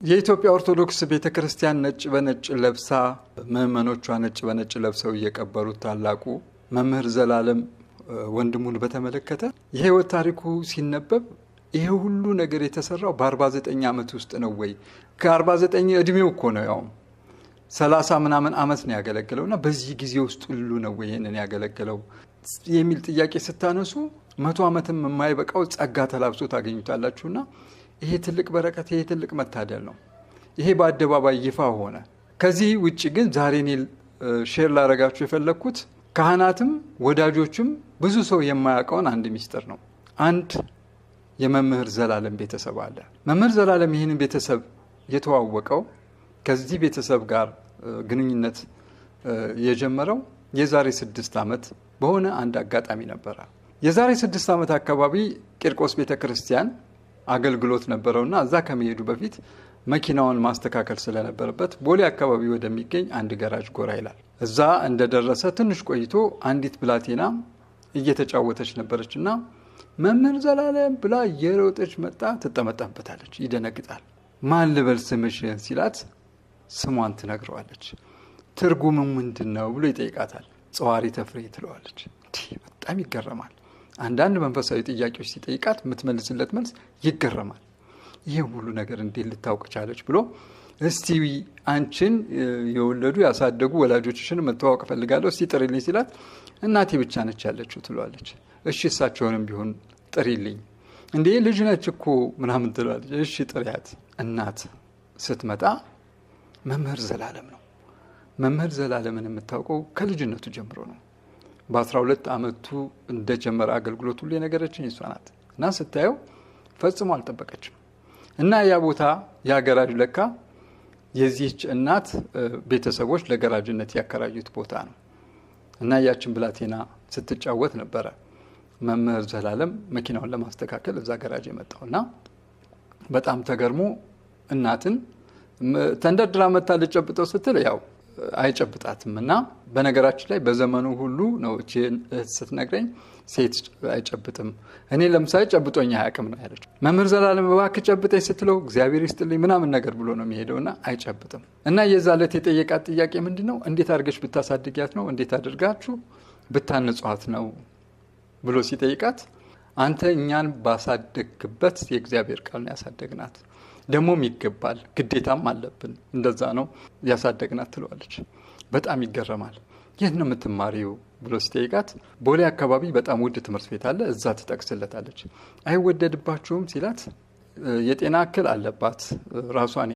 የኢትዮጵያ ኦርቶዶክስ ቤተክርስቲያን ነጭ በነጭ ለብሳ ምዕመኖቿ ነጭ በነጭ ለብሰው እየቀበሩት ታላቁ መምህር ዘላለም ወንድሙን በተመለከተ የህይወት ታሪኩ ሲነበብ ይሄ ሁሉ ነገር የተሰራው በ49 ዓመት ውስጥ ነው ወይ? ከ49 እድሜው እኮ ነው፣ ያው 30 ምናምን ዓመት ነው ያገለገለውና በዚህ ጊዜ ውስጥ ሁሉ ነው ወይ ይሄንን ያገለገለው የሚል ጥያቄ ስታነሱ 100 ዓመትም የማይበቃው ጸጋ ተላብሶ ታገኙታላችሁና ይሄ ትልቅ በረከት፣ ይሄ ትልቅ መታደል ነው። ይሄ በአደባባይ ይፋ ሆነ። ከዚህ ውጪ ግን ዛሬ እኔ ሼር ላደርጋችሁ የፈለኩት ካህናትም ወዳጆችም ብዙ ሰው የማያውቀውን አንድ ሚስጥር ነው። አንድ የመምህር ዘላለም ቤተሰብ አለ። መምህር ዘላለም ይህንን ቤተሰብ የተዋወቀው ከዚህ ቤተሰብ ጋር ግንኙነት የጀመረው የዛሬ 6 ዓመት በሆነ አንድ አጋጣሚ ነበረ። የዛሬ 6 ዓመት አካባቢ ቂርቆስ ቤተክርስቲያን አገልግሎት ነበረውና እዛ ከመሄዱ በፊት መኪናውን ማስተካከል ስለነበረበት ቦሌ አካባቢ ወደሚገኝ አንድ ገራጅ ጎራ ይላል። እዛ እንደደረሰ ትንሽ ቆይቶ አንዲት ብላቴና እየተጫወተች ነበረችና መምህር ዘላለም ብላ እየሮጠች መጣ። ትጠመጠምበታለች። ይደነግጣል። ማን ልበል ስምሽን ሲላት ስሟን ትነግረዋለች። ትርጉሙ ምንድነው ብሎ ይጠይቃታል። ጸዋሪ ተፍሬ ትለዋለች። በጣም ይገረማል። አንዳንድ መንፈሳዊ ጥያቄዎች ሲጠይቃት የምትመልስለት መልስ ይገረማል። ይሄ ሁሉ ነገር እንዴት ልታውቅ ቻለች ብሎ እስቲ አንቺን የወለዱ ያሳደጉ ወላጆችሽን መተዋወቅ ፈልጋለሁ እስቲ ጥሪልኝ ሲላት እናቴ ብቻ ነች ያለችው ትለዋለች። እሺ እሳቸውንም ቢሆን ጥሪልኝ። እንዴ ልጅ ነች እኮ ምናምን ትለዋለች። እሺ ጥሪያት። እናት ስትመጣ መምህር ዘላለም ነው። መምህር ዘላለምን የምታውቀው ከልጅነቱ ጀምሮ ነው። በ12 ዓመቱ እንደጀመረ አገልግሎት ሁሉ የነገረችኝ እሷ ናት። እና ስታየው ፈጽሞ አልጠበቀችም። እና ያ ቦታ ያ ገራጅ ለካ የዚህች እናት ቤተሰቦች ለገራጅነት ያከራዩት ቦታ ነው። እና ያችን ብላቴና ስትጫወት ነበረ መምህር ዘላለም መኪናውን ለማስተካከል እዛ ገራጅ የመጣውና በጣም ተገርሞ እናትን ተንደርድራ መታ ልጨብጠው ስትል ያው አይጨብጣትም። እና በነገራችን ላይ በዘመኑ ሁሉ ነው እቺን ስትነግረኝ ሴት አይጨብጥም። እኔ ለምሳሌ ጨብጦኛ አያውቅም ነው ያለችው። መምህር ዘላለም እባክህ ጨብጠኝ ስትለው እግዚአብሔር ይስጥልኝ ምናምን ነገር ብሎ ነው የሚሄደውና አይጨብጥም። እና የዛለት የጠየቃት ጥያቄ ምንድነው? እንዴት አድርገሽ ብታሳድጊያት ነው? እንዴት አድርጋችሁ ብታንጿት ነው ብሎ ሲጠይቃት አንተ እኛን ባሳደግበት የእግዚአብሔር ቃል ነው ያሳደግናት፣ ደሞም ይገባል ግዴታም አለብን፣ እንደዛ ነው ያሳደግናት ትለዋለች። በጣም ይገረማል። የት ነው የምትማሪው ብሎ ሲጠይቃት ቦሌ አካባቢ በጣም ውድ ትምህርት ቤት አለ እዛ ትጠቅስለታለች። አይወደድባችሁም ሲላት የጤና እክል አለባት ራሷን